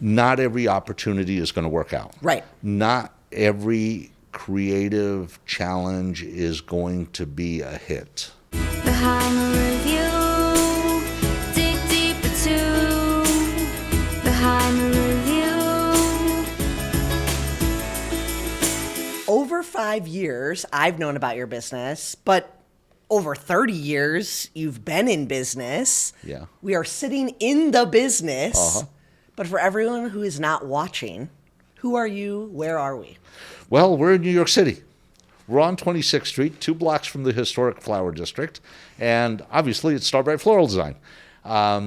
not every opportunity is going to work out. Right. Not every creative challenge is going to be a hit. Behind the review, dig deeper too. Behind the review. Over 5 years, I've known about your business, but over 30 years, you've been in business. Yeah. We are sitting in the business. Uh-huh. But for everyone who is not watching, who are you? Where are we? Well, we're in New York City. We're on 26th Street, 2 blocks from the historic Flower District, and obviously it's Starbright Floral Design. I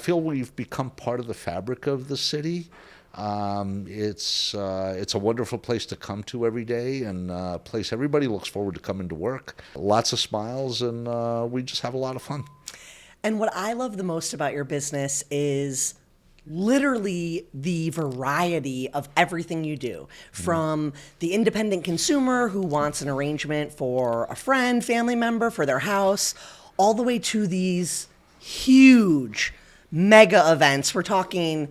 feel we've become part of the fabric of the city. It's a wonderful place to come to every day, and a place everybody looks forward to coming to work. Lots of smiles, and we just have a lot of fun. And what I love the most about your business is literally the variety of everything you do, from the independent consumer who wants an arrangement for a friend, family member, for their house, all the way to these huge mega events. We're talking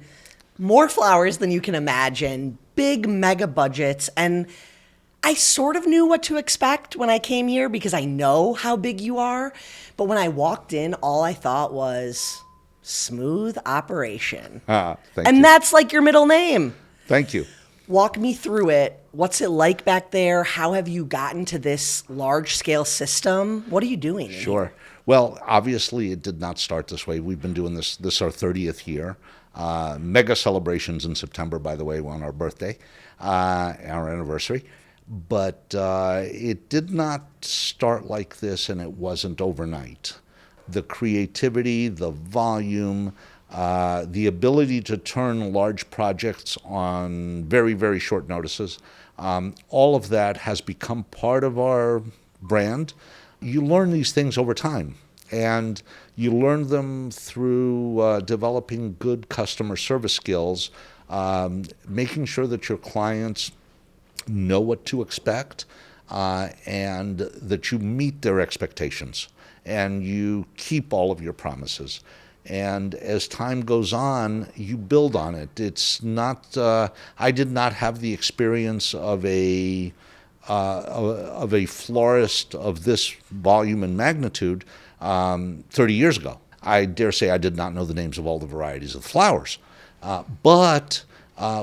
more flowers than you can imagine, big mega budgets. And I sort of knew what to expect when I came here because I know how big you are. But when I walked in, all I thought was smooth operation. Thank and you. That's like your middle name. Thank you. Walk me through it. What's it like back there? How have you gotten to this large scale system? What are you doing? Sure. Well, obviously it did not start this way. We've been doing this is our 30th year. Mega celebrations in September, by the way, on our birthday, our anniversary. But it did not start like this, and it wasn't overnight. The creativity, the volume, the ability to turn large projects on very, very short notices, all of that has become part of our brand. You learn these things over time, and you learn them through developing good customer service skills, making sure that your clients know what to expect, and that you meet their expectations and you keep all of your promises. And as time goes on, you build on it. It's not. I did not have the experience of a florist of this volume and magnitude 30 years ago. I dare say I did not know the names of all the varieties of flowers, but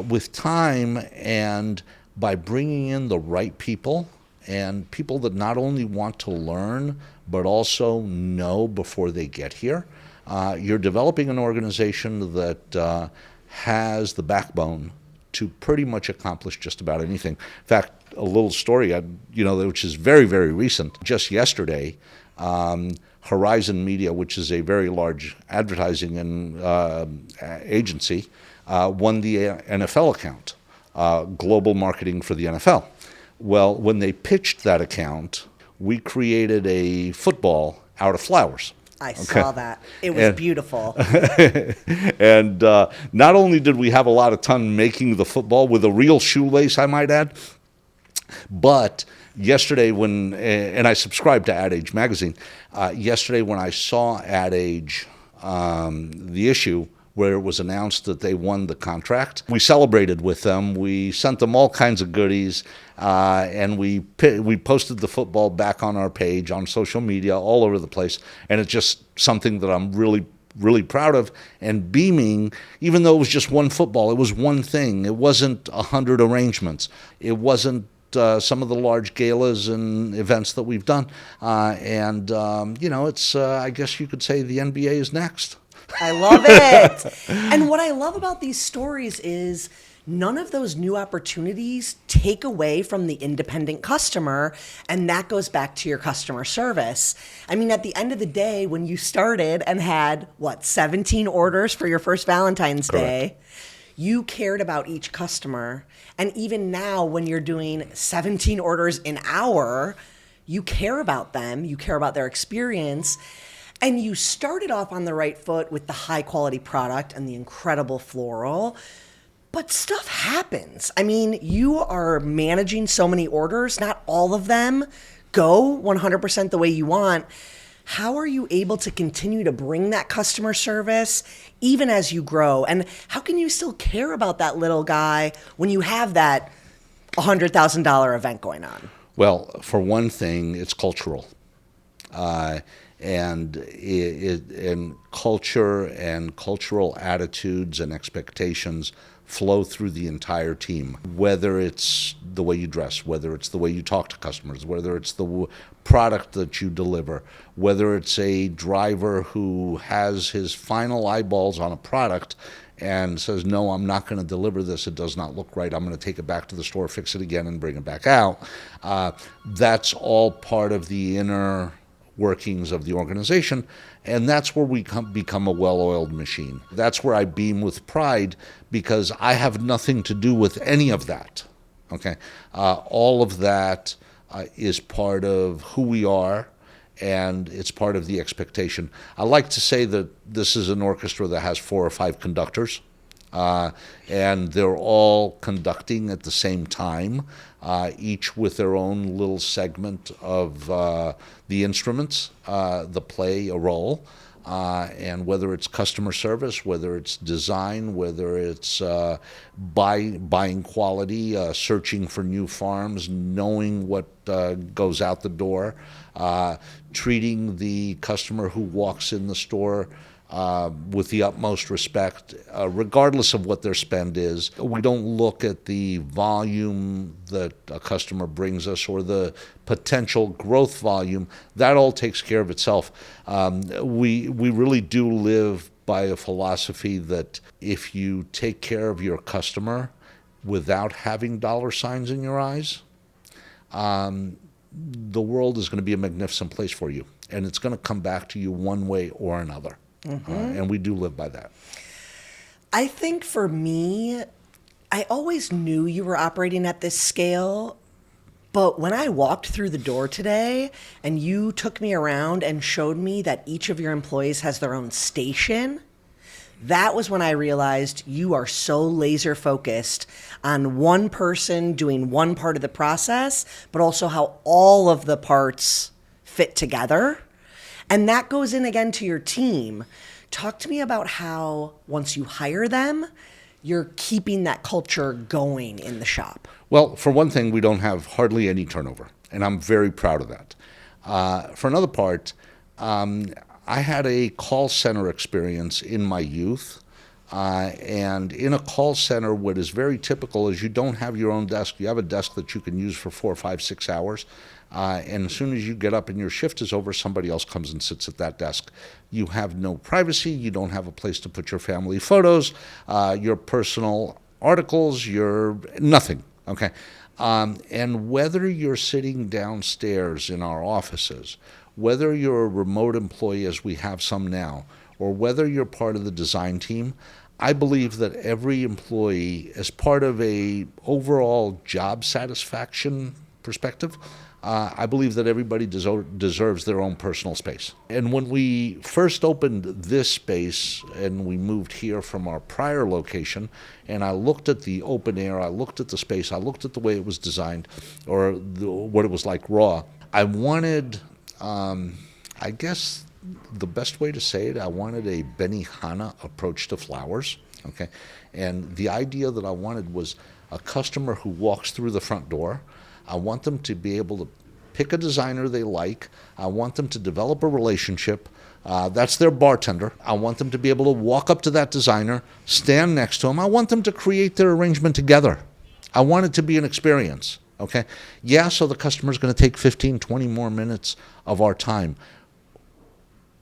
with time and by bringing in the right people, and people that not only want to learn but also know before they get here, you're developing an organization that has the backbone to pretty much accomplish just about anything. In fact, a little story, which is very, very recent. Just yesterday, Horizon Media, which is a very large advertising and agency, won the NFL account, global marketing for the NFL. Well, when they pitched that account, we created a football out of flowers. I saw that. It was beautiful. And not only did we have a lot of fun making the football with a real shoelace, I might add, but yesterday and I subscribed to Ad Age magazine, yesterday when I saw Ad Age, the issue where it was announced that they won the contract, we celebrated with them. We sent them all kinds of goodies, and we posted the football back on our page, on social media, all over the place. And it's just something that I'm really, really proud of and beaming, even though it was just one football. It was one thing. It wasn't 100 arrangements. It wasn't some of the large galas and events that we've done. It's, I guess you could say the NBA is next. I love it. And what I love about these stories is none of those new opportunities take away from the independent customer, and that goes back to your customer service. I mean, at the end of the day, when you started and had, 17 orders for your first Valentine's Day, you cared about each customer. And even now, when you're doing 17 orders an hour, you care about them, you care about their experience. And you started off on the right foot with the high quality product and the incredible floral, but stuff happens. I mean, you are managing so many orders, not all of them go 100% the way you want. How are you able to continue to bring that customer service even as you grow? And how can you still care about that little guy when you have that $100,000 event going on? Well, for one thing, it's cultural. And culture and cultural attitudes and expectations flow through the entire team, whether it's the way you dress, whether it's the way you talk to customers, whether it's the product that you deliver, whether it's a driver who has his final eyeballs on a product and says, no, I'm not going to deliver this. It does not look right. I'm going to take it back to the store, fix it again, and bring it back out. That's all part of the inner workings of the organization, and that's where we become a well-oiled machine. That's where I beam with pride because I have nothing to do with any of that. Okay, all of that is part of who we are, and it's part of the expectation. I like to say that this is an orchestra that has 4 or 5 conductors. And they're all conducting at the same time, each with their own little segment of the instruments that play a role. And whether it's customer service, whether it's design, whether it's buying quality, searching for new farms, knowing what goes out the door, treating the customer who walks in the store with the utmost respect, regardless of what their spend is. We don't look at the volume that a customer brings us or the potential growth volume. That all takes care of itself. We really do live by a philosophy that if you take care of your customer without having dollar signs in your eyes, the world is going to be a magnificent place for you. And it's going to come back to you one way or another. And we do live by that. I think for me, I always knew you were operating at this scale, but when I walked through the door today and you took me around and showed me that each of your employees has their own station, that was when I realized you are so laser focused on one person doing one part of the process, but also how all of the parts fit together. And that goes in again to your team. Talk to me about how once you hire them, you're keeping that culture going in the shop. Well, for one thing, we don't have hardly any turnover, and I'm very proud of that. For another part, I had a call center experience in my youth. And in a call center, what is very typical is you don't have your own desk. You have a desk that you can use for 4, 5, 6 hours. And as soon as you get up and your shift is over, somebody else comes and sits at that desk. You have no privacy. You don't have a place to put your family photos, your personal articles, your nothing. Okay. And whether you're sitting downstairs in our offices, whether you're a remote employee, as we have some now, or whether you're part of the design team, I believe that every employee, as part of a overall job satisfaction perspective, I believe that everybody deserves their own personal space. And when we first opened this space and we moved here from our prior location, and I looked at the open air, I looked at the space, I looked at the way it was designed, or what it was like raw, I wanted, I guess the best way to say it, I wanted a Benihana approach to flowers. Okay, and the idea that I wanted was a customer who walks through the front door. I want them to be able to pick a designer they like. I want them to develop a relationship. That's their bartender. I want them to be able to walk up to that designer, stand next to him. I want them to create their arrangement together. I want it to be an experience. Okay, yeah, so the customer's going to take 15, 20 more minutes of our time.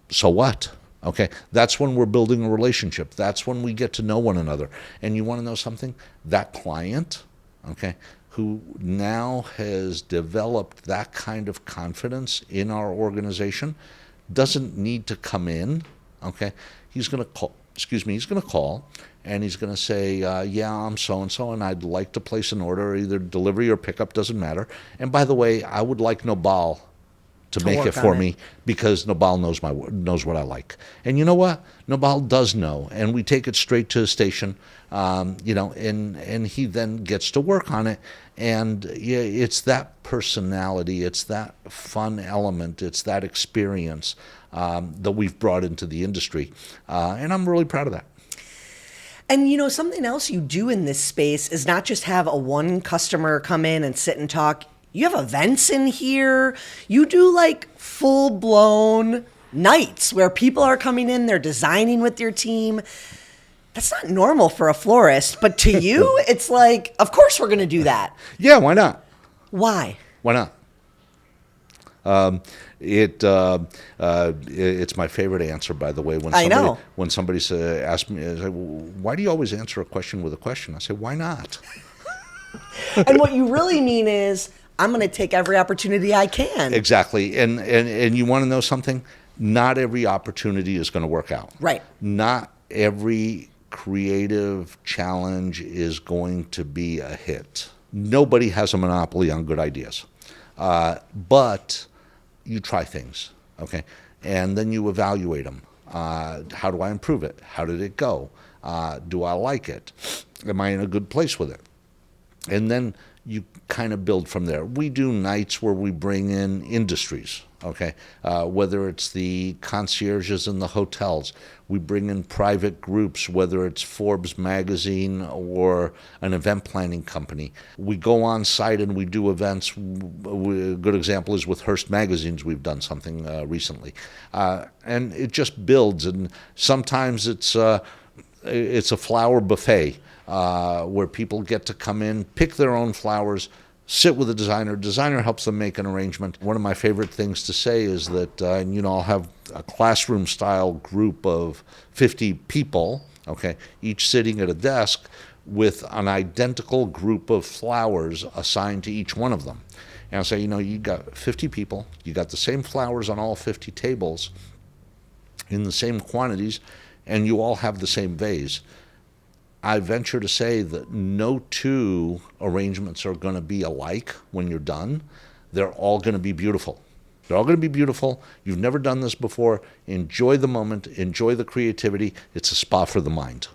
So what? Okay, that's when we're building a relationship. That's when we get to know one another. And you want to know something? That client, okay, who now has developed that kind of confidence in our organization doesn't need to come in, okay? He's going to call, and he's going to say, yeah, I'm so-and-so, and I'd like to place an order, either delivery or pickup, doesn't matter. And by the way, I would like Nobal to make work it for on it. me because Nabal knows what I like. And you know what? Nabal does know, and we take it straight to the station, and he then gets to work on it. And yeah, it's that personality, it's that fun element, it's that experience that we've brought into the industry, and I'm really proud of that. And something else you do in this space is not just have a one customer come in and sit and talk. You have events in here. You do like full blown nights where people are coming in, they're designing with your team. That's not normal for a florist, but to you, it's like, of course we're going to do that. Yeah, why not? Why? Why not? It's my favorite answer, by the way. When somebody asks me, I say, "Why do you always answer a question with a question?" I say, "Why not?" And what you really mean is, I'm going to take every opportunity I can. Exactly. And you want to know something? Not every opportunity is going to work out. Right. Not every creative challenge is going to be a hit. Nobody has a monopoly on good ideas. But you try things, okay? And then you evaluate them. How do I improve it? How did it go? Do I like it? Am I in a good place with it? And then you kind of build from there. We do nights where we bring in industries, okay? Whether it's the concierges in the hotels, we bring in private groups, whether it's Forbes magazine or an event planning company. We go on site and we do events. A good example is with Hearst Magazines. We've done something recently. And it just builds. And sometimes it's a flower buffet where people get to come in, pick their own flowers, sit with a designer. Designer helps them make an arrangement. One of my favorite things to say is that, I'll have a classroom-style group of 50 people, okay, each sitting at a desk with an identical group of flowers assigned to each one of them. And I'll say, you got 50 people, you got the same flowers on all 50 tables in the same quantities, and you all have the same vase. I venture to say that no two arrangements are going to be alike when you're done. They're all going to be beautiful. They're all going to be beautiful. You've never done this before. Enjoy the moment. Enjoy the creativity. It's a spa for the mind.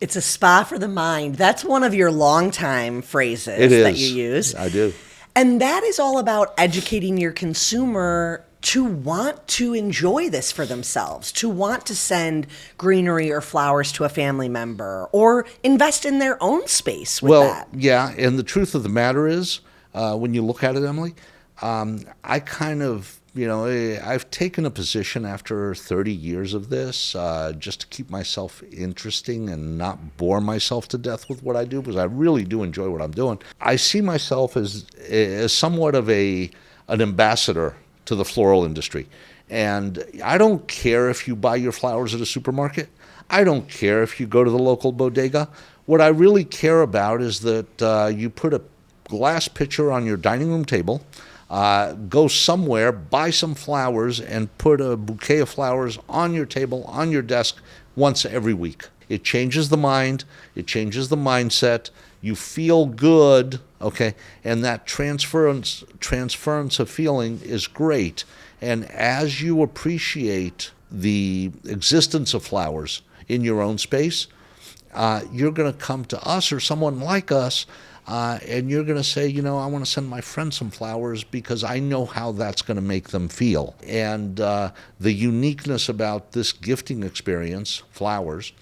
It's a spa for the mind. That's one of your longtime phrases that you use. I do. And that is all about educating your consumer to want to enjoy this for themselves, to want to send greenery or flowers to a family member or invest in their own space with that. Well, yeah, and the truth of the matter is, when you look at it, Emily, I kind of, I've taken a position after 30 years of this just to keep myself interesting and not bore myself to death with what I do, because I really do enjoy what I'm doing. I see myself as somewhat of an ambassador to the floral industry. And I don't care if you buy your flowers at a supermarket. I don't care if you go to the local bodega. What I really care about is that you put a glass pitcher on your dining room table, go somewhere, buy some flowers, and put a bouquet of flowers on your table, on your desk, once every week. It changes the mind. It changes the mindset. You feel good, okay? And that transference of feeling is great. And as you appreciate the existence of flowers in your own space, you're going to come to us or someone like us, and you're going to say, I want to send my friend some flowers because I know how that's going to make them feel. And the uniqueness about this gifting experience, flowers,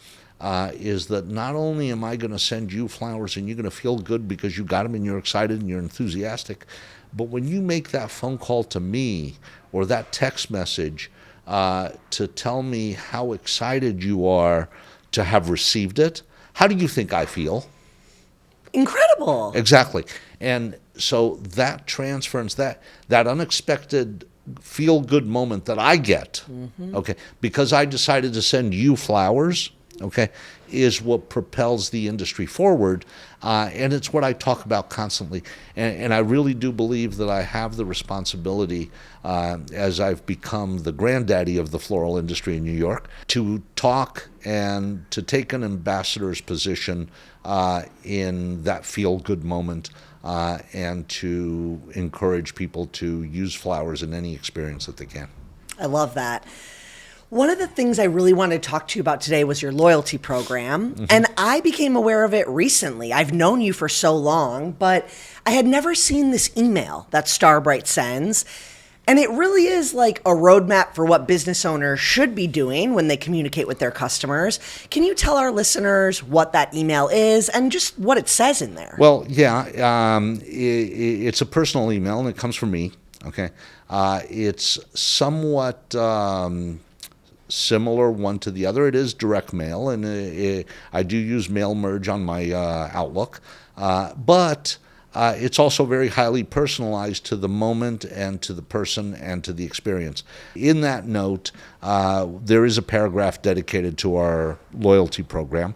is that not only am I going to send you flowers and you're going to feel good because you got them and you're excited and you're enthusiastic, but when you make that phone call to me or that text message to tell me how excited you are to have received it, how do you think I feel? Incredible. Exactly. And so that transference, that unexpected feel-good moment that I get, okay, because I decided to send you flowers, okay, is what propels the industry forward, and it's what I talk about constantly. And I really do believe that I have the responsibility, as I've become the granddaddy of the floral industry in New York, to talk and to take an ambassador's position in that feel-good moment and to encourage people to use flowers in any experience that they can. I love that. One of the things I really wanted to talk to you about today was your loyalty program. And I became aware of it recently. I've known you for so long, but I had never seen this email that Starbright sends. And it really is like a roadmap for what business owners should be doing when they communicate with their customers. Can you tell our listeners what that email is and just what it says in there? Well, yeah, it's a personal email, and it comes from me. Okay, it's somewhat similar one to the other. It is direct mail, and I do use mail merge on my Outlook, but it's also very highly personalized to the moment and to the person and to the experience. In that note, there is a paragraph dedicated to our loyalty program,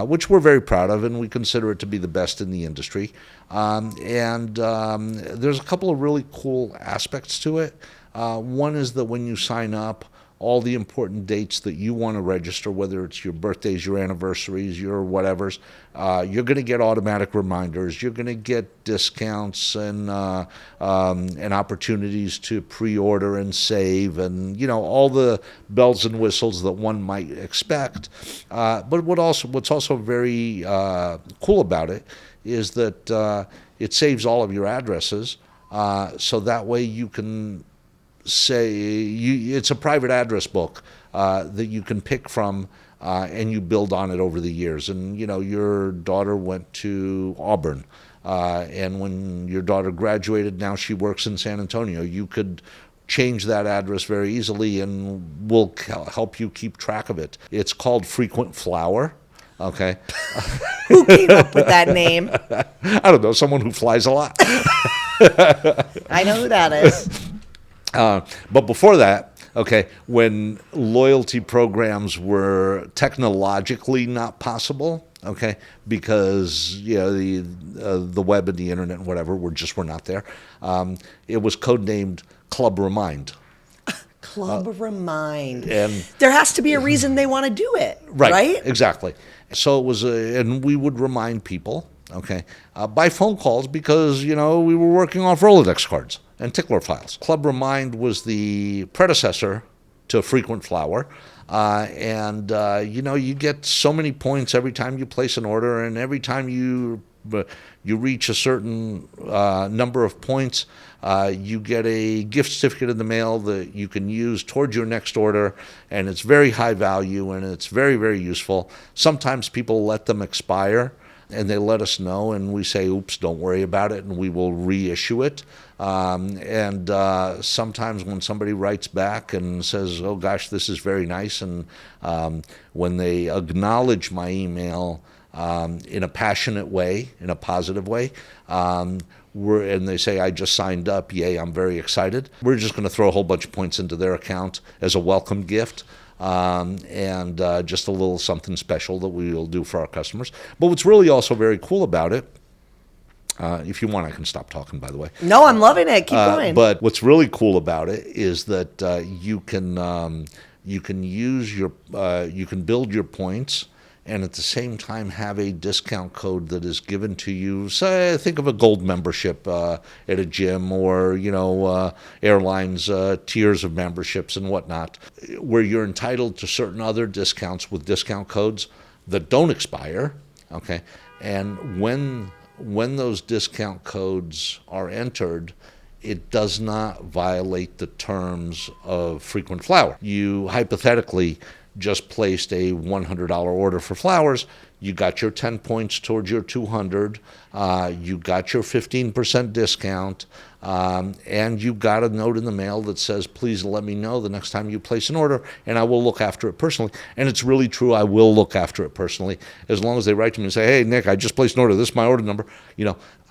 which we're very proud of, and we consider it to be the best in the industry. There's a couple of really cool aspects to it. One is that when you sign up, all the important dates that you want to register, whether it's your birthdays, your anniversaries, your whatevers, you're going to get automatic reminders. You're going to get discounts and opportunities to pre-order and save, and all the bells and whistles that one might expect. But what's also very cool about it is that it saves all of your addresses, so that way you can say it's a private address book that you can pick from, and you build on it over the years. And your daughter went to Auburn, and when your daughter graduated, now she works in San Antonio. You could change that address very easily, and we'll help you keep track of it. It's called Frequent Flower. Okay. Who came up with that name? I don't know. Someone who flies a lot. I know who that is. But before that, okay, when loyalty programs were technologically not possible, okay, because the web and the internet and whatever were not there, it was codenamed Club Remind. Club Remind. And there has to be a reason they want to do it, right? Exactly. So it was, and we would remind people, okay, by phone calls, because we were working off Rolodex cards and tickler files. Club Remind was the predecessor to Frequent Flower, and you get so many points every time you place an order, and every time you reach a certain number of points, you get a gift certificate in the mail that you can use towards your next order, and it's very high value, and it's very, very useful. Sometimes people let them expire, and they let us know, and we say, oops, don't worry about it, and we will reissue it. Sometimes when somebody writes back and says, oh gosh, this is very nice, and when they acknowledge my email in a passionate way, in a positive way, and they say, I just signed up, yay, I'm very excited, we're just going to throw a whole bunch of points into their account as a welcome gift. Just a little something special that we will do for our customers. But what's really also very cool about it, if you want, I can stop talking, by the way. No, I'm loving it. Keep going. But what's really cool about it is that you can use your you can build your points, and at the same time have a discount code that is given to you. Say, think of a gold membership at a gym, or airlines tiers of memberships and whatnot, where you're entitled to certain other discounts with discount codes that don't expire. Okay, and when those discount codes are entered, it does not violate the terms of Frequent Flower. You hypothetically just placed a $100 order for flowers, you got your 10 points towards your 200, you got your 15% discount, and you got a note in the mail that says, please let me know the next time you place an order, and I will look after it personally. And it's really true, I will look after it personally. As long as they write to me and say, hey, Nick, I just placed an order, this is my order number,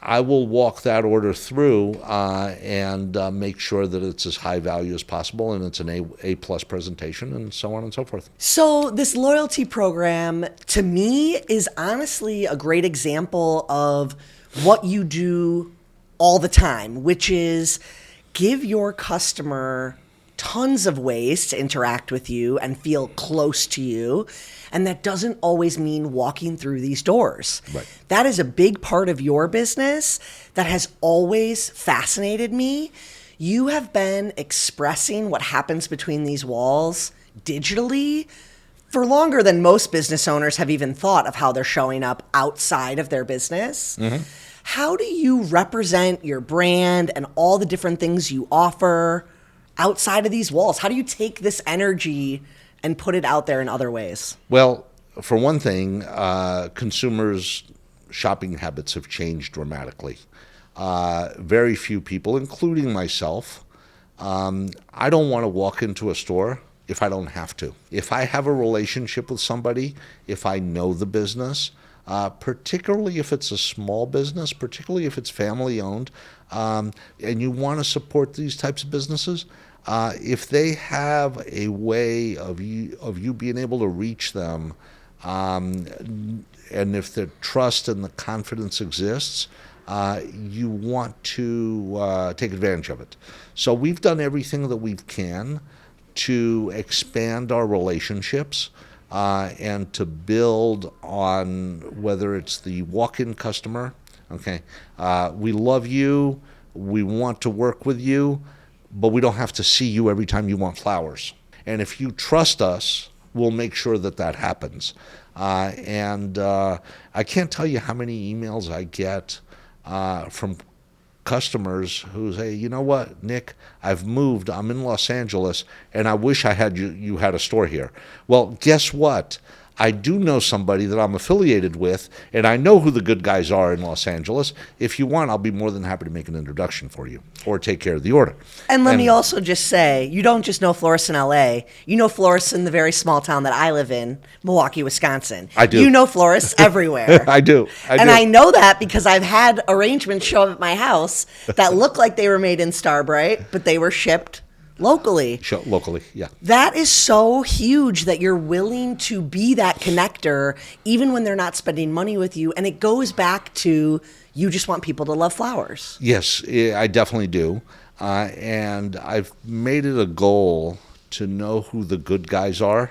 I will walk that order through and make sure that it's as high value as possible, and it's an A+ presentation, and so on and so forth. So this loyalty program, to me, is honestly a great example of what you do all the time, which is give your customer tons of ways to interact with you and feel close to you. And that doesn't always mean walking through these doors. Right. That is a big part of your business that has always fascinated me. You have been expressing what happens between these walls digitally for longer than most business owners have even thought of how they're showing up outside of their business. Mm-hmm. How do you represent your brand and all the different things you offer outside of these walls? How do you take this energy and put it out there in other ways? Well, for one thing, consumers' shopping habits have changed dramatically. Very few people, including myself, I don't want to walk into a store if I don't have to. If I have a relationship with somebody, if I know the business, particularly if it's a small business, particularly if it's family owned, and you want to support these types of businesses, if they have a way of you being able to reach them, and if the trust and the confidence exists, you want to take advantage of it. So we've done everything that we can to expand our relationships and to build on whether it's the walk-in customer. Okay, we love you, we want to work with you, but we don't have to see you every time you want flowers. And if you trust us, we'll make sure that that happens. And I can't tell you how many emails I get from customers who say, you know what, Nick, I've moved, I'm in Los Angeles, and I wish I had you had a store here. Well, guess what? I do know somebody that I'm affiliated with, and I know who the good guys are in Los Angeles. If you want, I'll be more than happy to make an introduction for you or take care of the order. And let me also just say, you don't just know florists in LA. You know florists in the very small town that I live in, Milwaukee, Wisconsin. I do. You know florists everywhere. I do. I know that because I've had arrangements show up at my house that look like they were made in Starbright, but they were shipped locally. Locally, yeah. That is so huge that you're willing to be that connector even when they're not spending money with you. And it goes back to you just want people to love flowers. Yes, I definitely do. And I've made it a goal to know who the good guys are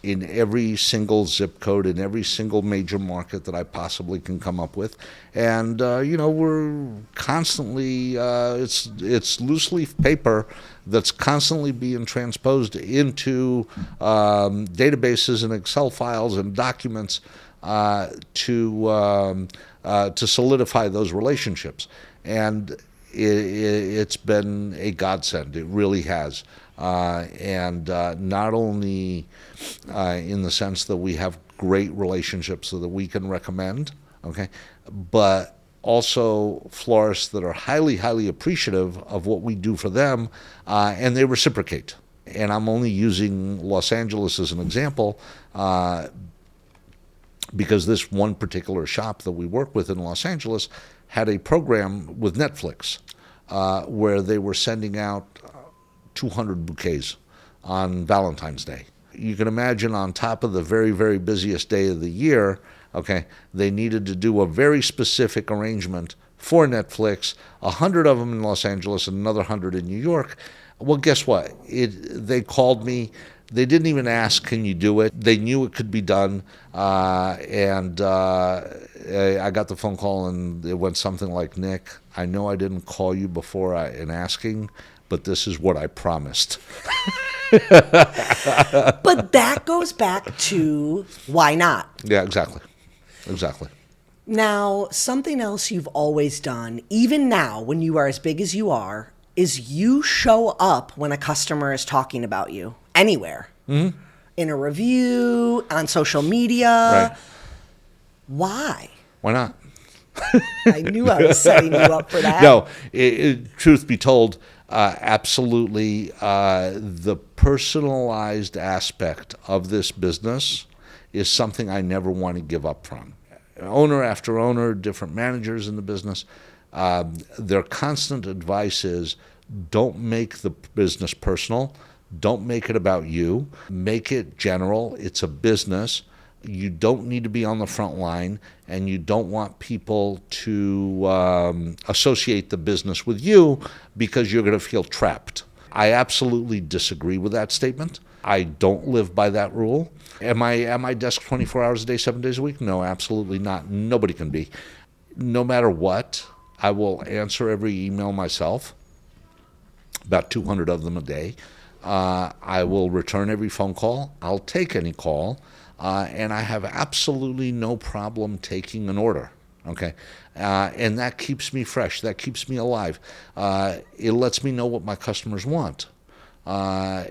in every single zip code, in every single major market that I possibly can come up with. And, we're constantly, it's loose leaf paper that's constantly being transposed into databases and Excel files and documents to solidify those relationships. And it's been a godsend. It really has. And not only in the sense that we have great relationships so that we can recommend, okay, but also florists that are highly, highly appreciative of what we do for them, and they reciprocate. And I'm only using Los Angeles as an example because this one particular shop that we work with in Los Angeles had a program with Netflix where they were sending out 200 bouquets on Valentine's Day. You can imagine on top of the very, very busiest day of the year, okay, they needed to do a very specific arrangement for Netflix, 100 of them in Los Angeles and another 100 in New York. Well, guess what? They called me. They didn't even ask, can you do it? They knew it could be done. And I got the phone call and it went something like, Nick, I know I didn't call you before in asking, but this is what I promised. But that goes back to why not? Yeah, exactly. Now, something else you've always done, even now when you are as big as you are, is you show up when a customer is talking about you anywhere. Mm-hmm. In a review, on social media. Right. Why? Why not? I knew I was setting you up for that. No, truth be told, absolutely. The personalized aspect of this business is something I never want to give up from. Owner after owner, different managers in the business, their constant advice is don't make the business personal. Don't make it about you. Make it general. It's a business. You don't need to be on the front line, and you don't want people to associate the business with you because you're going to feel trapped. I absolutely disagree with that statement. I don't live by that rule. Am I at my desk 24 hours a day, 7 days a week? No, absolutely not. Nobody can be. No matter what, I will answer every email myself, about 200 of them a day. I will return every phone call. I'll take any call. And I have absolutely no problem taking an order. Okay, and that keeps me fresh. That keeps me alive. It lets me know what my customers want. I'm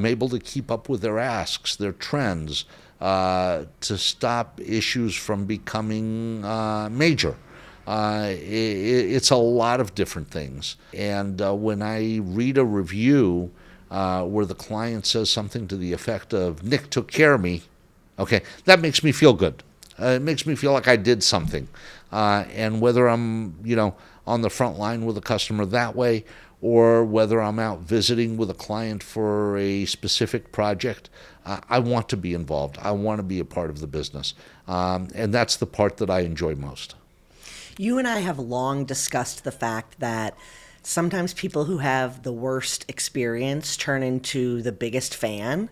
able to keep up with their asks, their trends, to stop issues from becoming major. It's a lot of different things. And when I read a review where the client says something to the effect of, Nick took care of me, okay, that makes me feel good. It makes me feel like I did something. And whether I'm, on the front line with a customer that way, or whether I'm out visiting with a client for a specific project, I want to be involved. I want to be a part of the business. And that's the part that I enjoy most. You and I have long discussed the fact that sometimes people who have the worst experience turn into the biggest fan,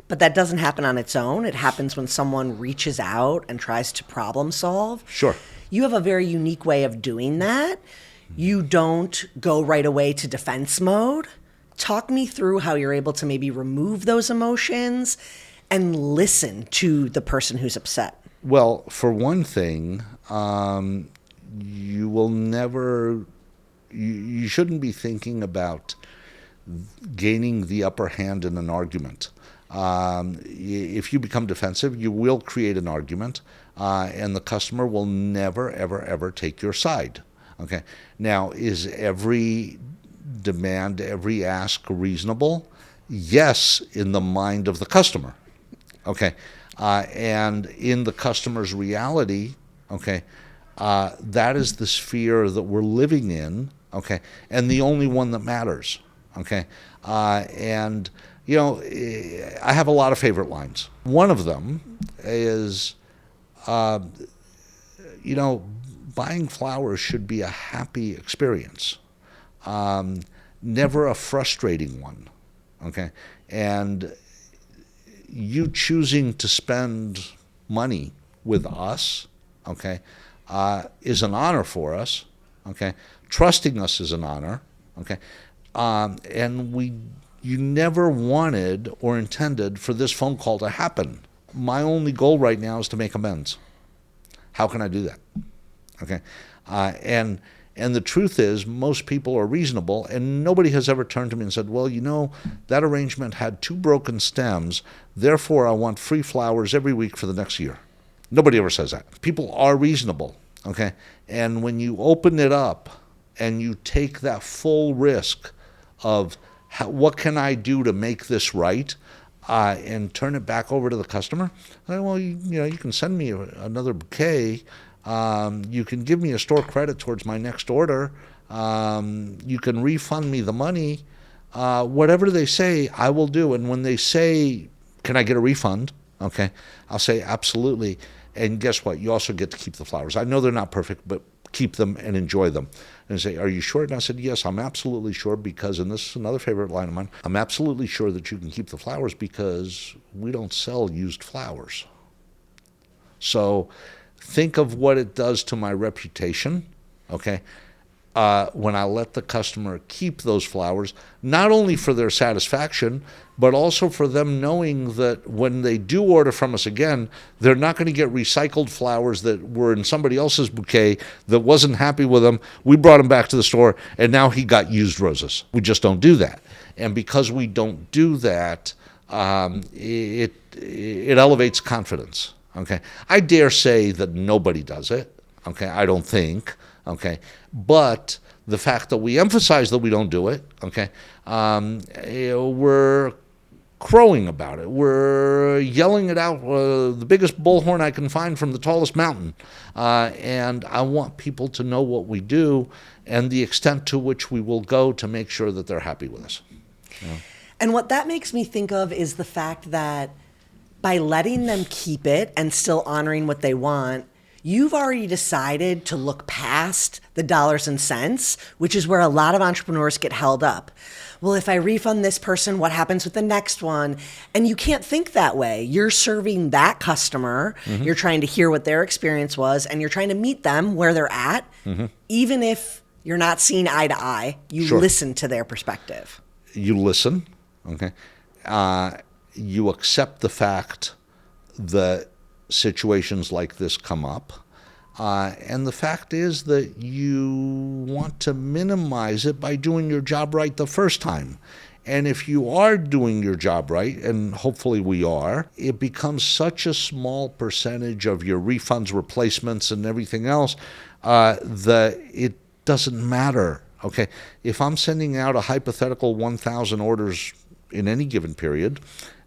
but that doesn't happen on its own. It happens when someone reaches out and tries to problem solve. Sure. You have a very unique way of doing that. You don't go right away to defense mode. Talk me through how you're able to maybe remove those emotions and listen to the person who's upset. Well, for one thing, you will never, you shouldn't be thinking about gaining the upper hand in an argument. If you become defensive, you will create an argument, and the customer will never, ever, ever take your side. Okay. Now, is every demand, every ask reasonable? Yes, in the mind of the customer. Okay. And in the customer's reality, okay, that is the sphere that we're living in, okay, and the only one that matters, okay. And, I have a lot of favorite lines. One of them is, buying flowers should be a happy experience, never a frustrating one, okay? And you choosing to spend money with us, okay, is an honor for us, okay? Trusting us is an honor, okay? And you never wanted or intended for this phone call to happen. My only goal right now is to make amends. How can I do that? Okay, and the truth is, most people are reasonable, and nobody has ever turned to me and said, well, that arrangement had 2 broken stems, therefore I want free flowers every week for the next year. Nobody ever says that. People are reasonable, okay? And when you open it up and you take that full risk of what can I do to make this right, and turn it back over to the customer, well, you can send me another bouquet. You can give me a store credit towards my next order. You can refund me the money. Whatever they say, I will do. And when they say, can I get a refund? Okay, I'll say absolutely. And guess what? You also get to keep the flowers. I know they're not perfect, but keep them and enjoy them. And say, are you sure? And I said, yes, I'm absolutely sure because, and this is another favorite line of mine, I'm absolutely sure that you can keep the flowers because we don't sell used flowers. So think of what it does to my reputation, okay, when I let the customer keep those flowers, not only for their satisfaction, but also for them knowing that when they do order from us again, they're not going to get recycled flowers that were in somebody else's bouquet that wasn't happy with them. We brought them back to the store, and now he got used roses. We just don't do that. And because we don't do that, it elevates confidence. Okay, I dare say that nobody does it. Okay, I don't think. Okay, but the fact that we emphasize that we don't do it. Okay, we're crowing about it. We're yelling it out, the biggest bullhorn I can find from the tallest mountain. And I want people to know what we do and the extent to which we will go to make sure that they're happy with us. And what that makes me think of is the fact that by letting them keep it and still honoring what they want, You've already decided to look past the dollars and cents, which is where a lot of entrepreneurs get held up. Well, if I refund this person, what happens with the next one? And you can't think that way. You're serving that customer, you're trying to hear what their experience was, and you're trying to meet them where they're at, even if you're not seeing eye to eye, you Sure. listen to their perspective. You listen, okay? You accept the fact that situations like this come up. And the fact is that you want to minimize it by doing your job right the first time. And if you are doing your job right, and hopefully we are, it becomes such a small percentage of your refunds, replacements, and everything else that it doesn't matter. Okay, if I'm sending out a hypothetical 1,000 orders in any given period,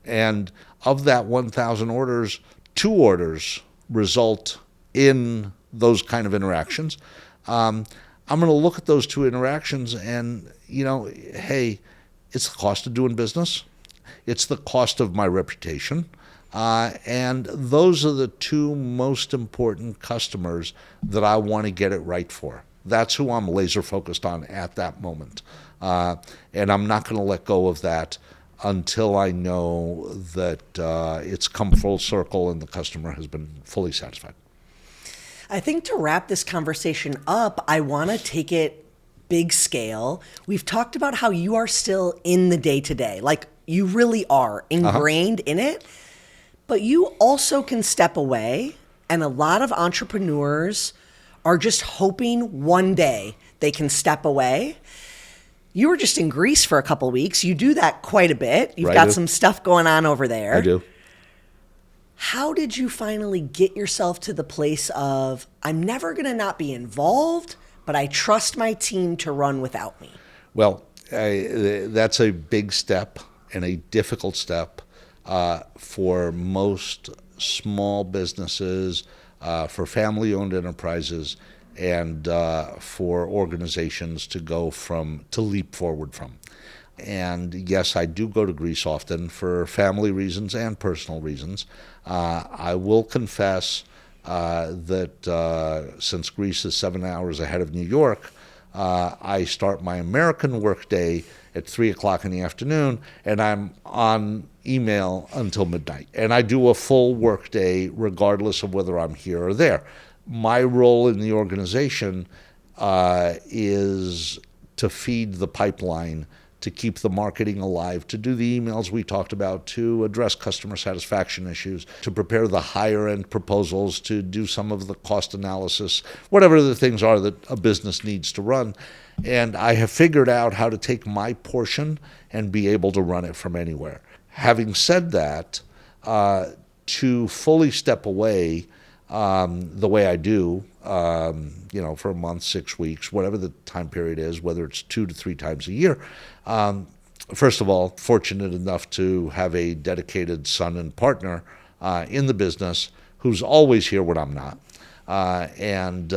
and of that 1,000 orders, 2 orders result in those kind of interactions, I'm going to look at those 2 interactions and, hey, it's the cost of doing business. It's the cost of my reputation. And those are the 2 most important customers that I want to get it right for. That's who I'm laser focused on at that moment. And I'm not going to let go of that until I know that it's come full circle and the customer has been fully satisfied. I think to wrap this conversation up, I want to take it big scale. We've talked about how you are still in the day to day, like you really are ingrained in it, but you also can step away. And a lot of entrepreneurs are just hoping one day they can step away. You were just in Greece for a couple of weeks. You do that quite a bit. You've Right. got some stuff going on over there. I do. How did you finally get yourself to the place of, I'm never going to not be involved, but I trust my team to run without me? Well, that's a big step and a difficult step for most small businesses, for family-owned enterprises, and for organizations to leap forward from. And yes, I do go to Greece often for family reasons and personal reasons. I will confess that since Greece is 7 hours ahead of New York, I start my American workday at 3 o'clock in the afternoon, and I'm on email until midnight. And I do a full workday regardless of whether I'm here or there. My role in the organization is to feed the pipeline, to keep the marketing alive, to do the emails we talked about, to address customer satisfaction issues, to prepare the higher end proposals, to do some of the cost analysis, whatever the things are that a business needs to run. And I have figured out how to take my portion and be able to run it from anywhere. Having said that, to fully step away the way I do, for a month, 6 weeks, whatever the time period is, whether it's 2 to 3 times a year. First of all, fortunate enough to have a dedicated son and partner in the business who's always here when I'm not. And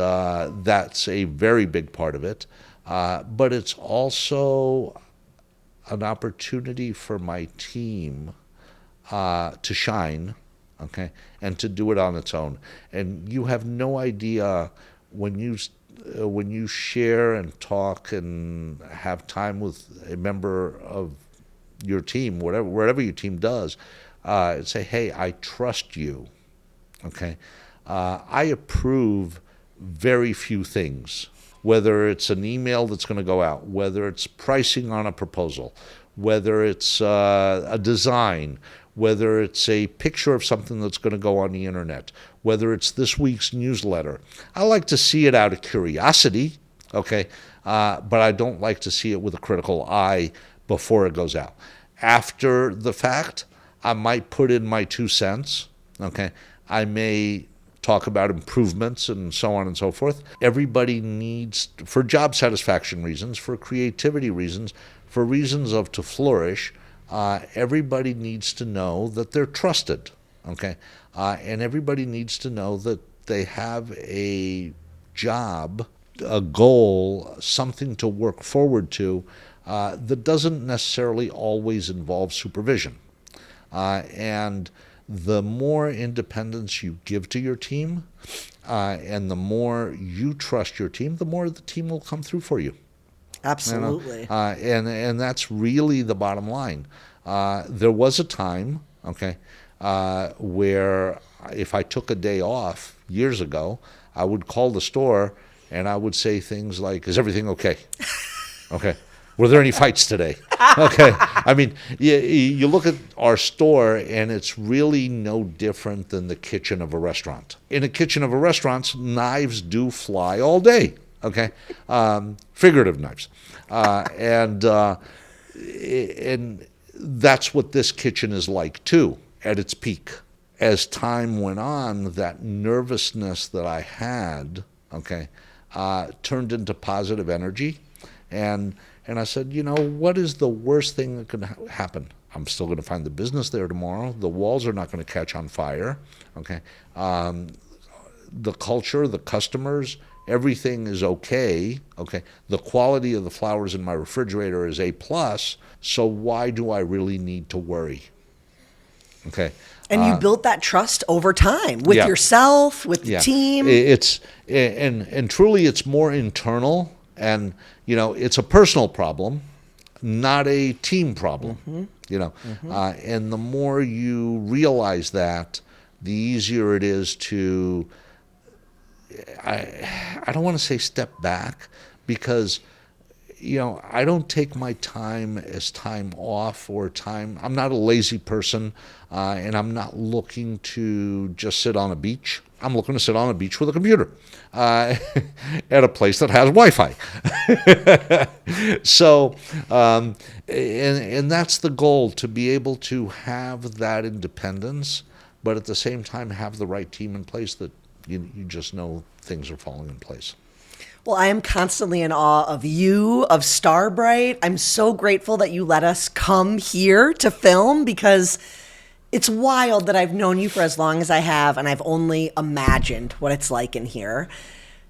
that's a very big part of it. But it's also an opportunity for my team to shine, okay, and to do it on its own. And you have no idea when you share and talk and have time with a member of your team, wherever your team does, say, hey, I trust you, okay? I approve very few things, whether it's an email that's going to go out, whether it's pricing on a proposal, whether it's a design, whether it's a picture of something that's going to go on the internet, whether it's this week's newsletter. I like to see it out of curiosity, okay, but I don't like to see it with a critical eye before it goes out. After the fact, I might put in my 2 cents, okay. I may talk about improvements and so on and so forth. Everybody needs, for job satisfaction reasons, for creativity reasons, for reasons to flourish, everybody needs to know that they're trusted, okay? And everybody needs to know that they have a job, a goal, something to work forward to that doesn't necessarily always involve supervision. And the more independence you give to your team, and the more you trust your team, the more the team will come through for you. Absolutely. And that's really the bottom line. There was a time, okay, where if I took a day off years ago, I would call the store and I would say things like, "Is everything okay? Okay. Were there any fights today?" Okay. I mean, you look at our store, and it's really no different than the kitchen of a restaurant. In a kitchen of a restaurant, knives do fly all day. Okay, figurative knives, and that's what this kitchen is like too, at its peak. As time went on, that nervousness that I had, okay, turned into positive energy, and I said, what is the worst thing that could happen? I'm still going to find the business there tomorrow. The walls are not going to catch on fire, okay. The culture, the customers, everything is okay. Okay, the quality of the flowers in my refrigerator is A+. So why do I really need to worry? Okay, And you built that trust over time with Yeah. yourself, with the team. It's and truly, it's more internal, and it's a personal problem, not a team problem. And the more you realize that, the easier it is to. I don't want to say step back, because I don't take my time as time off or time. I'm not a lazy person, and I'm not looking to just sit on a beach. I'm looking to sit on a beach with a computer at a place that has Wi-Fi. So, and that's the goal, to be able to have that independence, but at the same time have the right team in place that you just know things are falling in place. Well, I am constantly in awe of you, of Starbright. I'm so grateful that you let us come here to film, because it's wild that I've known you for as long as I have, and I've only imagined what it's like in here.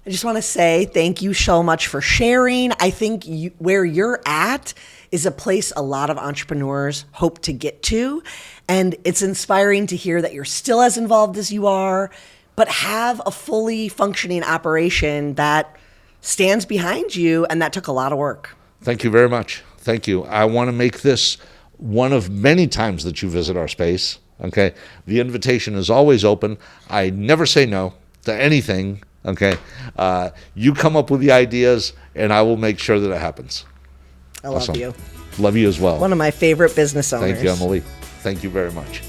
I just want to say thank you so much for sharing. I think where you're at is a place a lot of entrepreneurs hope to get to, and it's inspiring to hear that you're still as involved as you are, but have a fully functioning operation that stands behind you, and that took a lot of work. Thank you very much. Thank you. I want to make this one of many times that you visit our space. Okay, the invitation is always open. I never say no to anything. Okay, you come up with the ideas, and I will make sure that it happens. I love you. Love you as well. One of my favorite business owners. Thank you, Emily. Thank you very much.